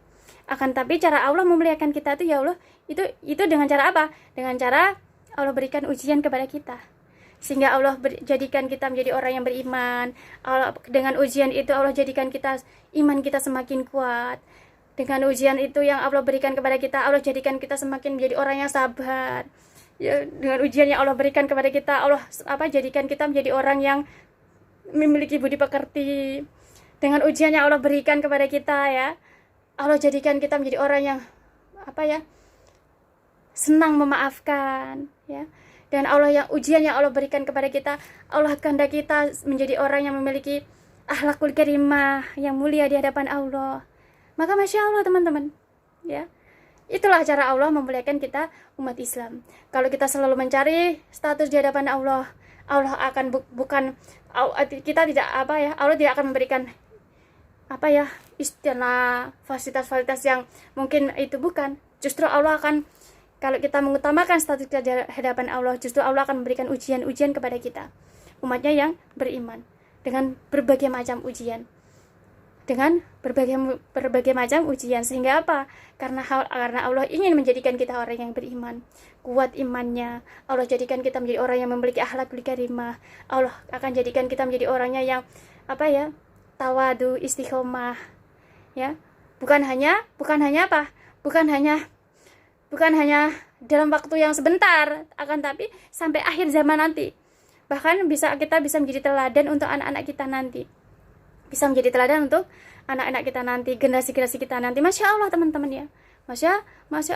[SPEAKER 1] Akan tapi cara Allah memuliakan kita itu, ya Allah, itu dengan cara apa? Dengan cara Allah berikan ujian kepada kita, sehingga Allah jadikan kita menjadi orang yang beriman. Dengan ujian itu Allah jadikan kita, iman kita semakin kuat. Dengan ujian itu yang Allah berikan kepada kita, Allah jadikan kita semakin menjadi orang yang sabar. Ya, dengan ujian yang Allah berikan kepada kita, Allah jadikan kita menjadi orang yang memiliki budi pekerti. Dengan ujian yang Allah berikan kepada kita, ya, Allah jadikan kita menjadi orang yang senang memaafkan, ya. Dan ujian yang Allah berikan kepada kita, Allah kehendak kita menjadi orang yang memiliki akhlakul karimah yang mulia di hadapan Allah, maka masya Allah teman-teman, ya. Itulah cara Allah memuliakan kita umat Islam. Kalau kita selalu mencari status di hadapan Allah, Allah akan kita tidak Allah tidak akan memberikan istilah fasilitas-fasilitas yang mungkin itu bukan. Justru Allah akan, kalau kita mengutamakan status di hadapan Allah, justru Allah akan memberikan ujian-ujian kepada kita, umatnya yang beriman, dengan berbagai macam ujian. Dengan berbagai macam ujian. Sehingga apa? Karena Allah ingin menjadikan kita orang yang beriman, kuat imannya. Allah jadikan kita menjadi orang yang memiliki akhlakul karimah. Allah akan jadikan kita menjadi orangnya yang tawadu, istiqomah, ya. Bukan hanya dalam waktu yang sebentar, akan tapi sampai akhir zaman nanti. Bahkan kita bisa menjadi teladan untuk anak-anak kita nanti. Bisa menjadi teladan untuk anak-anak kita nanti, generasi-generasi kita nanti. Masya Allah teman-teman, ya. Masya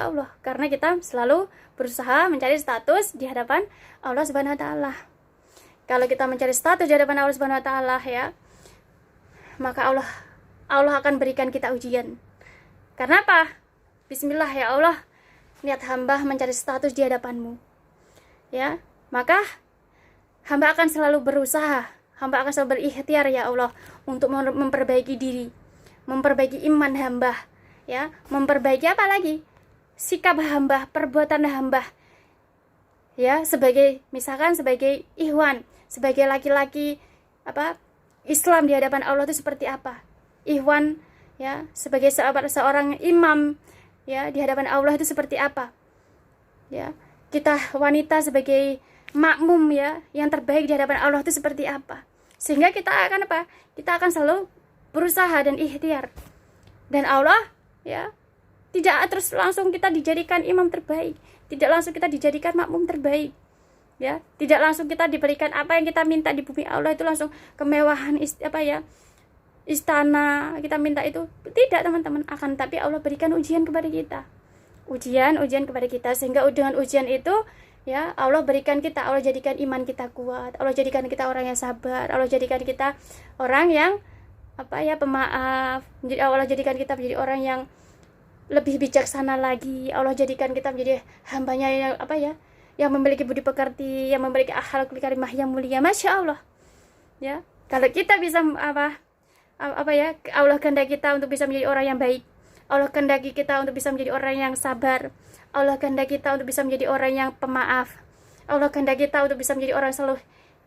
[SPEAKER 1] Allah. Karena kita selalu berusaha mencari status di hadapan Allah Subhanahu Wa Taala. Kalau kita mencari status di hadapan Allah Subhanahu Wa Taala, ya, maka Allah akan berikan kita ujian. Karena apa? Bismillah ya Allah, niat hamba mencari status di hadapanmu, ya. Maka hamba akan selalu berusaha, hamba akan selalu berikhtiar ya Allah untuk memperbaiki diri, memperbaiki iman hamba, ya, memperbaiki apa lagi? Sikap hamba, perbuatan hamba, ya, misalkan sebagai ikhwan, sebagai laki-laki Islam di hadapan Allah itu seperti apa? Ikhwan, ya, sebagai seorang imam, ya, di hadapan Allah itu seperti apa? Ya, kita wanita sebagai makmum, ya, yang terbaik di hadapan Allah itu seperti apa? Sehingga kita akan Kita akan selalu berusaha dan ikhtiar. Dan Allah, ya, tidak terus langsung kita dijadikan imam terbaik, tidak langsung kita dijadikan makmum terbaik, ya, tidak langsung kita diberikan apa yang kita minta di bumi Allah itu langsung kemewahan istana kita minta itu. Tidak teman-teman, akan tapi Allah berikan ujian kepada kita, ujian kepada kita, sehingga dengan ujian itu, ya, Allah berikan kita, Allah jadikan iman kita kuat, Allah jadikan kita orang yang sabar, Allah jadikan kita orang yang pemaaf, Allah jadikan kita menjadi orang yang lebih bijaksana lagi, Allah jadikan kita menjadi hambanya yang yang memiliki budi pekerti, yang memiliki akhlakul karimah yang mulia. Masya Allah, ya. Kalau kita bisa Allah kehendaki kita untuk bisa menjadi orang yang baik, Allah kehendaki kita untuk bisa menjadi orang yang sabar, Allah kehendaki kita untuk bisa menjadi orang yang pemaaf, Allah kehendaki kita untuk bisa menjadi orang yang selalu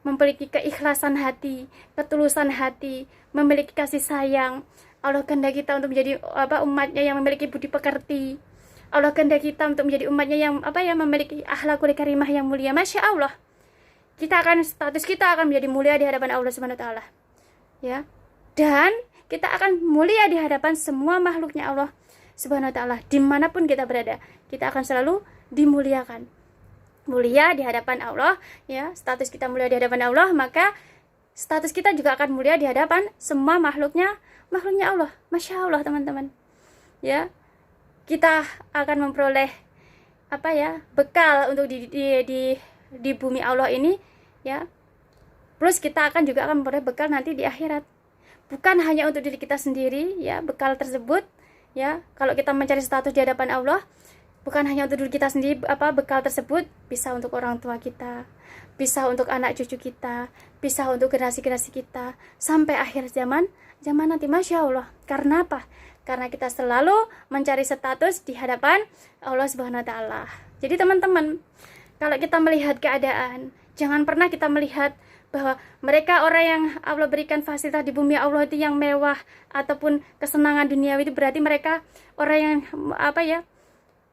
[SPEAKER 1] memiliki keikhlasan hati, ketulusan hati, memiliki kasih sayang. Allah kehendaki kita untuk menjadi umatnya yang memiliki budi pekerti. Allah kehendaki kita untuk menjadi umatnya yang memiliki akhlakul karimah yang mulia. Masya Allah, status kita akan menjadi mulia di hadapan Allah Subhanahu Wa Taala, ya. Dan kita akan mulia di hadapan semua makhluknya Allah Subhanahu Wa Taala. Dimanapun kita berada, kita akan selalu dimuliakan, mulia di hadapan Allah, ya. Status kita mulia di hadapan Allah, maka status kita juga akan mulia di hadapan semua makhluknya Allah. Masya Allah teman-teman, ya. Kita akan memperoleh bekal untuk di bumi Allah ini, ya. Plus kita juga akan memperoleh bekal nanti di akhirat. Bukan hanya untuk diri kita sendiri, ya, bekal tersebut, ya. Kalau kita mencari status di hadapan Allah, bukan hanya untuk diri kita sendiri, bekal tersebut bisa untuk orang tua kita, bisa untuk anak cucu kita, bisa untuk generasi-generasi kita sampai akhir zaman nanti. Masya Allah. Karena apa? Karena kita selalu mencari status di hadapan Allah Subhanahu Wa Taala. Jadi teman-teman, kalau kita melihat keadaan, jangan pernah kita melihat bahwa mereka orang yang Allah berikan fasilitas di bumi Allah itu yang mewah ataupun kesenangan duniawi itu berarti mereka orang yang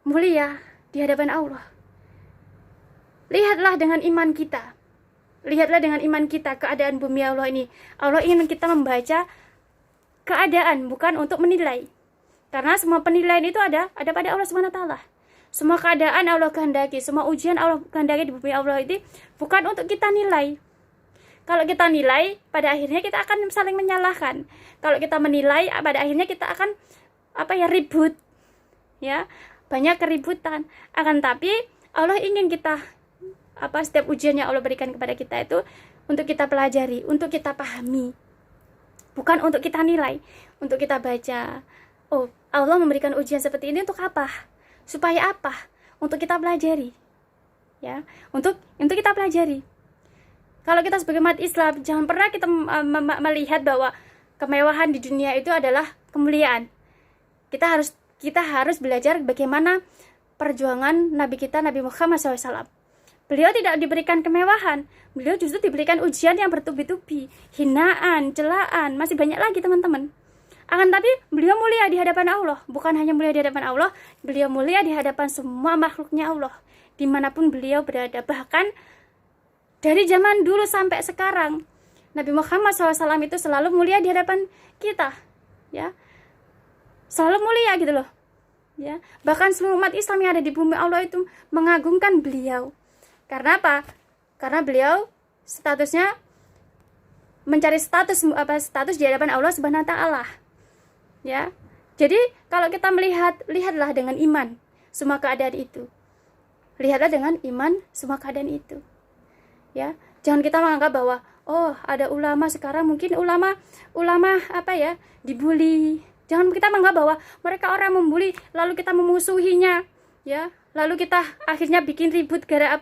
[SPEAKER 1] mulia di hadapan Allah. Lihatlah dengan iman kita. Lihatlah dengan iman kita keadaan bumi Allah ini. Allah ingin kita membaca keadaan, bukan untuk menilai. Karena semua penilaian itu ada pada Allah Subhanahu Wa Taala. Semua keadaan Allah kehendaki, semua ujian Allah kehendaki di bumi Allah itu bukan untuk kita nilai. Kalau kita nilai, pada akhirnya kita akan saling menyalahkan. Kalau kita menilai, pada akhirnya kita akan ribut, ya, banyak keributan. Akan tapi Allah ingin kita setiap ujian yang Allah berikan kepada kita itu untuk kita pelajari, untuk kita pahami. bukan untuk kita nilai, untuk kita baca. Oh, Allah memberikan ujian seperti ini untuk apa? Supaya apa? Untuk kita pelajari. Ya, untuk kita pelajari. Kalau kita sebagai umat Islam, jangan pernah kita melihat bahwa kemewahan di dunia itu adalah kemuliaan. Kita harus belajar bagaimana perjuangan Nabi kita, Nabi Muhammad SAW. Beliau tidak diberikan kemewahan, beliau justru diberikan ujian yang bertubi-tubi, hinaan, celaan, masih banyak lagi teman-teman. Akan tapi beliau mulia di hadapan Allah. Bukan hanya mulia di hadapan Allah, beliau mulia di hadapan semua makhluknya Allah, dimanapun beliau berada. Bahkan dari zaman dulu sampai sekarang, Nabi Muhammad SAW itu selalu mulia di hadapan kita, ya, selalu mulia gitu loh, ya. Bahkan seluruh umat Islam yang ada di bumi Allah itu mengagungkan beliau. Karena apa? Karena beliau statusnya mencari status di hadapan Allah Subhanahu Wa Taala, ya. Jadi kalau kita lihatlah dengan iman semua keadaan itu. Lihatlah dengan iman semua keadaan itu. Ya, jangan kita menganggap bahwa oh, ada ulama sekarang, mungkin ulama dibully. Jangan kita menganggap bahwa mereka orang membuli lalu kita memusuhinya, ya. Lalu kita akhirnya bikin ribut gara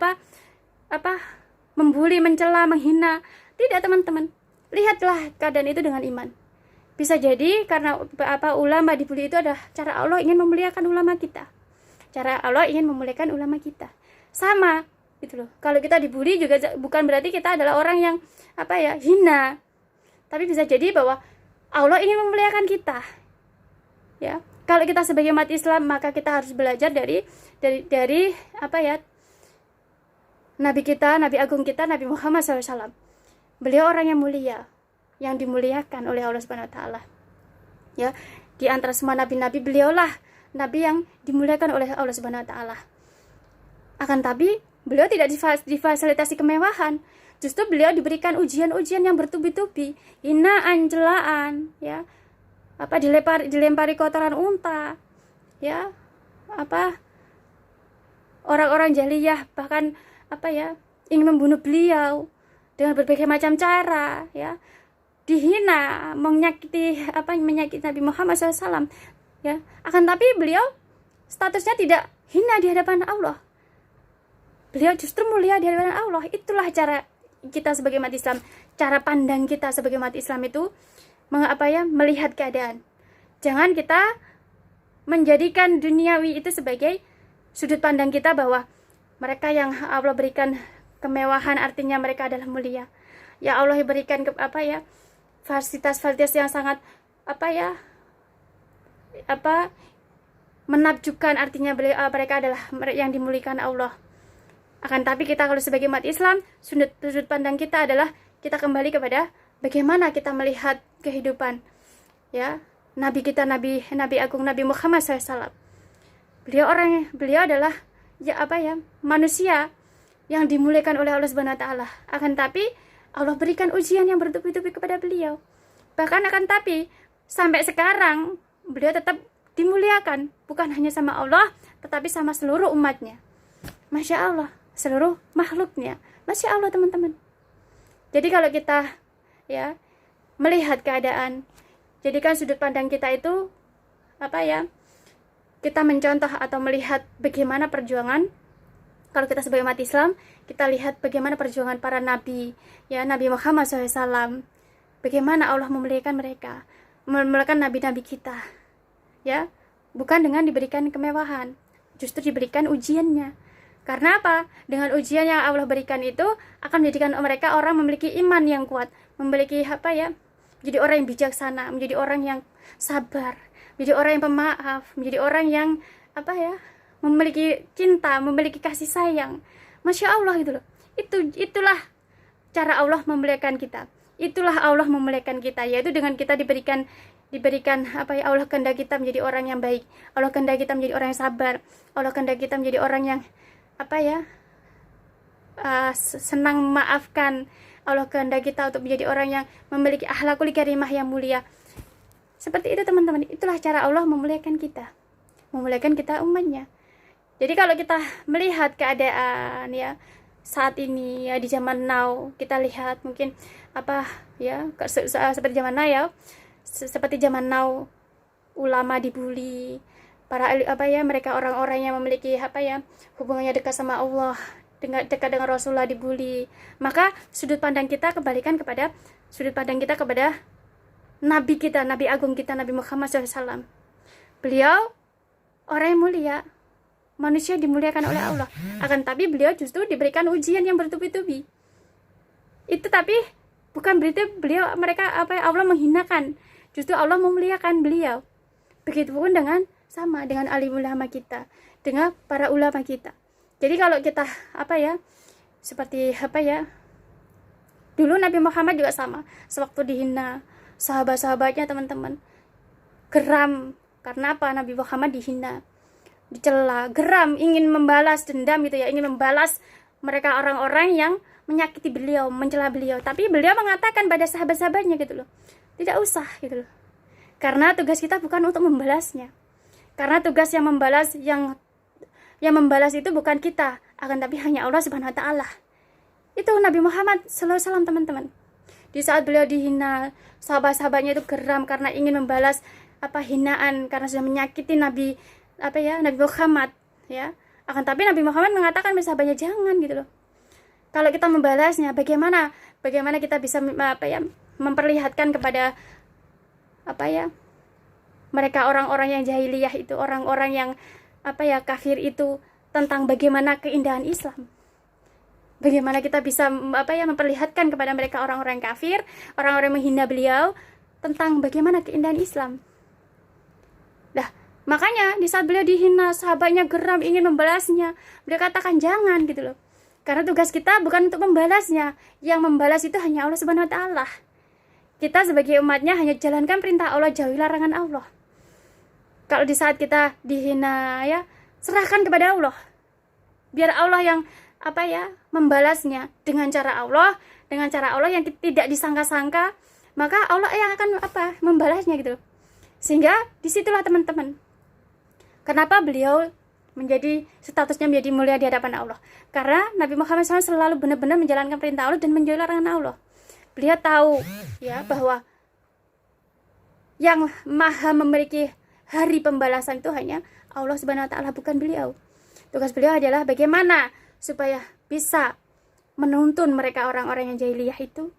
[SPEAKER 1] membuli, mencela, menghina. Tidak, teman-teman. Lihatlah keadaan itu dengan iman. Bisa jadi karena ulama dibully itu adalah cara Allah ingin memuliakan ulama kita. Cara Allah ingin memuliakan ulama kita. Sama gitu loh. Kalau kita dibully juga bukan berarti kita adalah orang yang hina. Tapi bisa jadi bahwa Allah ingin memuliakan kita. Ya. Kalau kita sebagai umat Islam, maka kita harus belajar dari Nabi kita, Nabi agung kita, Nabi Muhammad SAW. Beliau orang yang mulia, yang dimuliakan oleh Allah Subhanahu Wa Taala. Ya, di antara semua nabi-nabi, beliaulah nabi yang dimuliakan oleh Allah Subhanahu Wa Taala. Akan tapi beliau tidak difasilitasi kemewahan. Justru beliau diberikan ujian-ujian yang bertubi-tubi, hinaan, celaan, ya. Dilempari kotoran unta, ya. Orang-orang jahiliyah bahkan ingin membunuh beliau dengan berbagai macam cara, ya. Dihina, menyakiti Nabi Muhammad SAW, ya. Akan tapi beliau statusnya tidak hina di hadapan Allah. Beliau justru mulia di hadapan Allah. Itulah cara kita sebagai umat Islam, cara pandang kita sebagai umat Islam itu melihat keadaan. Jangan kita menjadikan duniawi itu sebagai sudut pandang kita bahwa mereka yang Allah berikan kemewahan artinya mereka adalah mulia. Ya Allah berikan fasilitas yang sangat menakjubkan artinya mereka adalah yang dimuliakan Allah. Akan tapi kita kalau sebagai umat Islam, sudut pandang kita adalah kita kembali kepada bagaimana kita melihat kehidupan, ya, Nabi kita, Nabi agung Nabi Muhammad SAW. Beliau adalah manusia yang dimuliakan oleh Allah Subhanahu Wa Taala. Akan tapi Allah berikan ujian yang bertubi-tubi kepada beliau. Bahkan akan tapi sampai sekarang beliau tetap dimuliakan, bukan hanya sama Allah, tetapi sama seluruh umatnya. Masya Allah, seluruh makhluknya. Masya Allah, teman-teman. Jadi kalau kita melihat keadaan, jadikan sudut pandang kita itu kita mencontoh atau melihat bagaimana perjuangan. Kalau kita sebagai umat Islam, kita lihat bagaimana perjuangan para nabi, ya, Nabi Muhammad SAW. Bagaimana Allah memuliakan mereka, memuliakan nabi-nabi kita, ya, bukan dengan diberikan kemewahan, justru diberikan ujiannya. Karena apa? Dengan ujian yang Allah berikan itu akan menjadikan mereka orang memiliki iman yang kuat, memiliki menjadi orang yang bijaksana, menjadi orang yang sabar, menjadi orang yang pemaaf, menjadi orang yang memiliki cinta, memiliki kasih sayang. Masya Allah gitu loh. Itulah cara Allah memuliakan kita. Itulah Allah memuliakan kita, yaitu dengan kita diberikan Allah kehendaki kita menjadi orang yang baik. Allah kehendaki kita menjadi orang yang sabar. Allah kehendaki kita menjadi orang yang senang memaafkan. Allah kehendaki kita untuk menjadi orang yang memiliki akhlakul karimah yang mulia. Seperti itu, teman-teman. Itulah cara Allah memuliakan kita, umatnya. Jadi kalau kita melihat keadaan, ya, saat ini ya, di zaman now kita lihat mungkin apa ya, seperti zaman now ya, seperti zaman now ulama dibully, para apa ya, mereka orang-orang yang memiliki apa ya, hubungannya dekat sama Allah, dekat dengan Rasulullah dibully. Maka sudut pandang kita kembalikan kepada sudut pandang kita kepada Nabi kita, Nabi agung kita, Nabi Muhammad SAW. Beliau orang yang mulia, manusia dimuliakan oleh Allah. Akan tapi beliau justru diberikan ujian yang bertubi-tubi. Itu tapi bukan berarti mereka apa ya, Allah menghinakan. Justru Allah memuliakan beliau. Begitupun dengan alim ulama kita, dengan para ulama kita. Jadi kalau kita apa ya, seperti apa ya, dulu Nabi Muhammad juga sama, sewaktu dihina sahabat-sahabatnya, teman-teman geram karena apa? Nabi Muhammad dihina, dicela, geram, ingin membalas dendam gitu ya, ingin membalas mereka orang-orang yang menyakiti beliau, mencela beliau. Tapi beliau mengatakan pada sahabat-sahabatnya gitu loh, tidak usah gitu loh, karena tugas kita bukan untuk membalasnya, karena tugas yang membalas itu bukan kita, akan tapi hanya Allah Subhanahu wa taala. Itu Nabi Muhammad SAW, teman-teman. Di saat beliau dihina, sahabat-sahabatnya itu geram karena ingin membalas apa hinaan, karena sudah menyakiti Nabi Muhammad ya. Akan tapi Nabi Muhammad mengatakan pada sahabatnya, jangan gitu loh. Kalau kita membalasnya, bagaimana kita bisa memperlihatkan kepada mereka orang-orang yang jahiliyah itu, orang-orang yang kafir itu, tentang bagaimana keindahan Islam. Bagaimana kita bisa memperlihatkan kepada mereka orang-orang kafir, orang-orang yang menghina beliau, tentang bagaimana keindahan Islam. Nah, makanya di saat beliau dihina, sahabatnya geram ingin membalasnya. Beliau katakan jangan gitu loh. Karena tugas kita bukan untuk membalasnya. Yang membalas itu hanya Allah Subhanahu wa taala. Kita sebagai umatnya hanya jalankan perintah Allah, jauhi larangan Allah. Kalau di saat kita dihina ya, serahkan kepada Allah. Biar Allah yang membalasnya dengan cara Allah yang tidak disangka-sangka, maka Allah yang akan membalasnya gitu. Sehingga disitulah teman-teman, kenapa beliau statusnya menjadi mulia di hadapan Allah, karena Nabi Muhammad SAW selalu benar-benar menjalankan perintah Allah dan menjauhi larangan Allah. Beliau tahu ya bahwa yang maha memiliki hari pembalasan itu hanya Allah Subhanahu wa taala, bukan beliau. Tugas beliau adalah bagaimana supaya bisa menuntun mereka orang-orang yang jahiliyah itu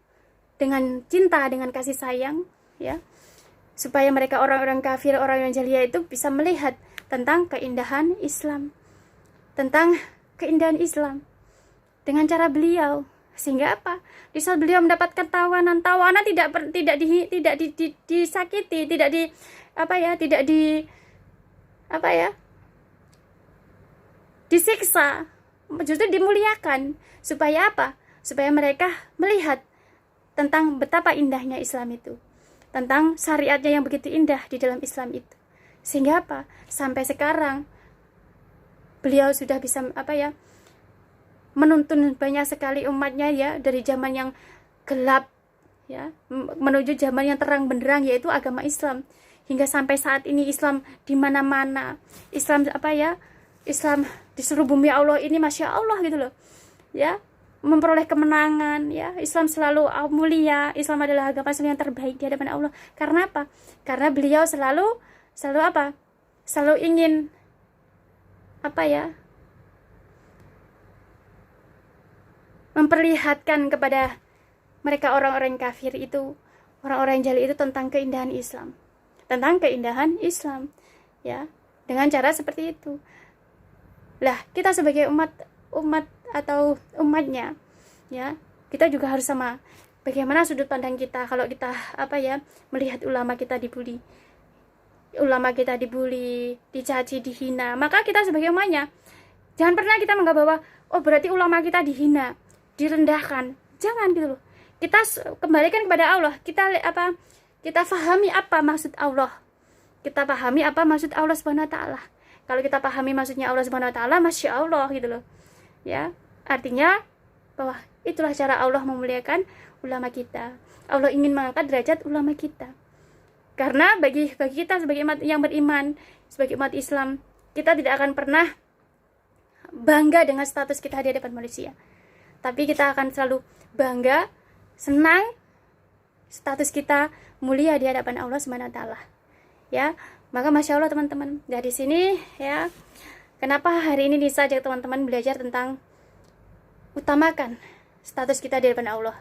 [SPEAKER 1] dengan cinta, dengan kasih sayang ya, supaya mereka orang-orang kafir, orang yang jahiliyah itu bisa melihat tentang keindahan Islam, dengan cara beliau. Sehingga apa? Di saat beliau mendapatkan tawanan tidak disakiti, disiksa, justru dimuliakan. Supaya apa? Supaya mereka melihat tentang betapa indahnya Islam itu, tentang syariatnya yang begitu indah di dalam Islam itu. Sehingga apa? Sampai sekarang beliau sudah bisa menuntun banyak sekali umatnya ya, dari zaman yang gelap ya menuju zaman yang terang benderang, yaitu agama Islam. Hingga sampai saat ini Islam di mana-mana. Islam Islam di seluruh bumi Allah ini, masya Allah gitu loh ya, memperoleh kemenangan ya. Islam selalu mulia. Islam adalah agama yang terbaik di hadapan Allah. Karena apa? Karena beliau selalu ingin memperlihatkan kepada mereka orang-orang kafir itu, orang-orang jahil itu, tentang keindahan Islam ya, dengan cara seperti itu. Lah, kita sebagai umat atau umatnya ya, kita juga harus sama. Bagaimana sudut pandang kita kalau kita melihat ulama kita dibully, dicaci, dihina, maka kita sebagai umatnya jangan pernah kita menganggap bahwa oh berarti ulama kita dihina, direndahkan. Jangan gitu loh. Kita kembalikan kepada Allah. Kita fahami apa maksud Allah. Kita pahami apa maksud Allah Subhanahu wa taala. Kalau kita pahami maksudnya Allah Subhanahu wa taala, masya Allah gitu loh. Ya, artinya bahwa itulah cara Allah memuliakan ulama kita. Allah ingin mengangkat derajat ulama kita. Karena bagi kita sebagai umat yang beriman, sebagai umat Islam, kita tidak akan pernah bangga dengan status kita di hadapan manusia. tapi kita akan selalu bangga, senang, status kita mulia di hadapan Allah Subhanahu wa taala. Ya, maka Masya Allah teman-teman, dari sini ya, kenapa hari ini Nisa ajak teman-teman belajar tentang utamakan status kita di hadapan Allah.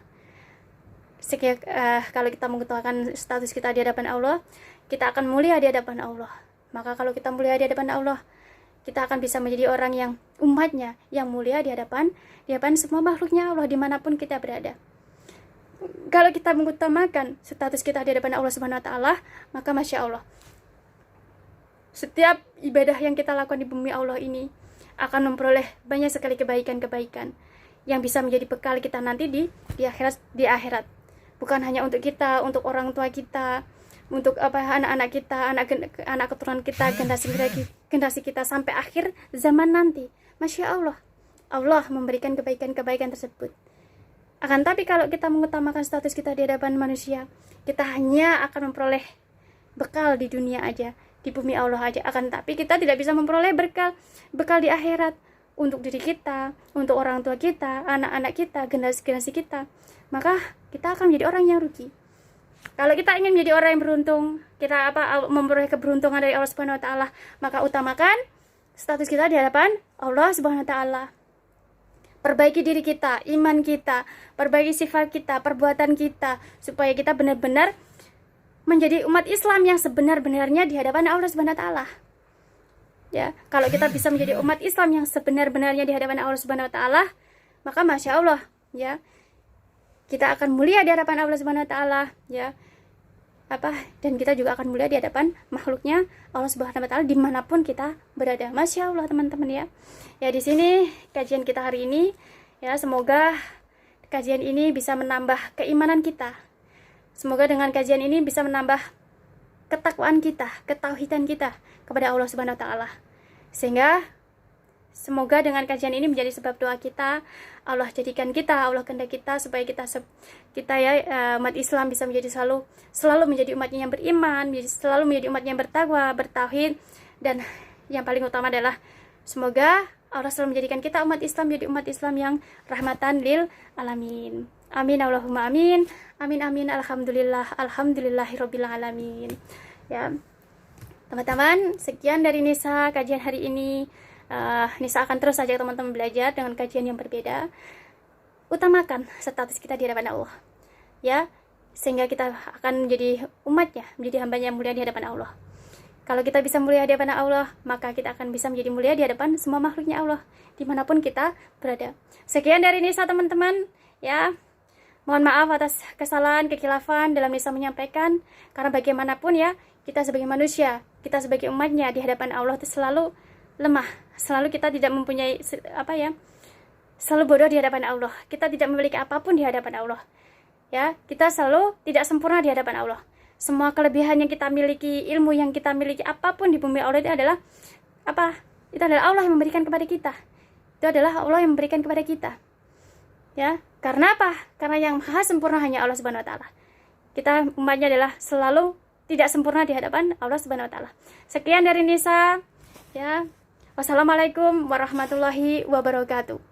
[SPEAKER 1] Kalau kita mengutamakan status kita di hadapan Allah, kita akan mulia di hadapan Allah. Maka kalau kita mulia di hadapan Allah, kita akan bisa menjadi orang yang umatnya yang mulia di hadapan semua makhluknya Allah dimanapun kita berada. Kalau kita mengutamakan status kita di hadapan Allah Subhanahu wa taala, maka Masya Allah, setiap ibadah yang kita lakukan di bumi Allah ini akan memperoleh banyak sekali kebaikan-kebaikan yang bisa menjadi bekal kita nanti di akhirat. Bukan hanya untuk kita, untuk orang tua kita, untuk anak-anak kita, anak keturunan kita, generasi kita sampai akhir zaman nanti. Masya Allah, Allah memberikan kebaikan-kebaikan tersebut. Akan tapi kalau kita mengutamakan status kita di hadapan manusia, kita hanya akan memperoleh bekal di dunia aja, di bumi Allah aja. Akan tapi kita tidak bisa memperoleh bekal di akhirat untuk diri kita, untuk orang tua kita, anak-anak kita, generasi kita. Maka kita akan menjadi orang yang rugi. Kalau kita ingin menjadi orang yang beruntung, kita memperoleh keberuntungan dari Allah Subhanahu wa taala, maka utamakan status kita di hadapan Allah Subhanahu wa taala. Perbaiki diri kita, iman kita, perbaiki sifat kita, perbuatan kita, supaya kita benar-benar menjadi umat Islam yang sebenar-benarnya di hadapan Allah Subhanahu wa taala. Ya, kalau kita bisa menjadi umat Islam yang sebenar-benarnya di hadapan Allah Subhanahu wa taala, maka Masya Allah, ya, kita akan mulia di hadapan Allah Subhanahu wa taala, ya. Dan kita juga akan mulia di hadapan makhluknya Allah Subhanahu wa taala dimanapun kita berada. Masya Allah teman-teman ya. Ya, di sini kajian kita hari ini, ya, semoga kajian ini bisa menambah keimanan kita. Semoga dengan kajian ini bisa menambah ketakwaan kita, ketauhidan kita kepada Allah Subhanahu wa taala. Sehingga semoga dengan kajian ini menjadi sebab doa kita, Allah jadikan kita, Allah kehendak kita supaya kita ya umat Islam bisa menjadi selalu menjadi umatnya yang beriman, selalu menjadi umatnya yang bertakwa, bertauhid, dan yang paling utama adalah semoga Allah selalu menjadikan kita umat Islam menjadi umat Islam yang rahmatan lil alamin. Amin Allahumma amin. Amin amin alhamdulillahirabbil alamin. Ya. Teman-teman, sekian dari Nisa kajian hari ini. Nisa akan terus ajak teman-teman belajar dengan kajian yang berbeda. Utamakan status kita di hadapan Allah, ya, sehingga kita akan menjadi umatnya, menjadi hambanya yang mulia di hadapan Allah. Kalau kita bisa mulia di hadapan Allah, maka kita akan bisa menjadi mulia di hadapan semua makhluknya Allah, dimanapun kita berada. Sekian dari Nisa teman-teman, ya. Mohon maaf atas kesalahan, kekhilafan dalam Nisa menyampaikan, karena bagaimanapun ya, kita sebagai manusia, kita sebagai umatnya di hadapan Allah itu selalu lemah, selalu kita tidak mempunyai selalu bodoh di hadapan Allah. Kita tidak memiliki apapun di hadapan Allah. Ya, kita selalu tidak sempurna di hadapan Allah. Semua kelebihan yang kita miliki, ilmu yang kita miliki, apapun di bumi Allah itu adalah Itu adalah Allah yang memberikan kepada kita. Itu adalah Allah yang memberikan kepada kita. Ya, karena apa? Karena yang maha sempurna hanya Allah Subhanahu wa taala. Kita umatnya adalah selalu tidak sempurna di hadapan Allah Subhanahu wa taala. Sekian dari Nisa, ya. Wassalamualaikum warahmatullahi wabarakatuh.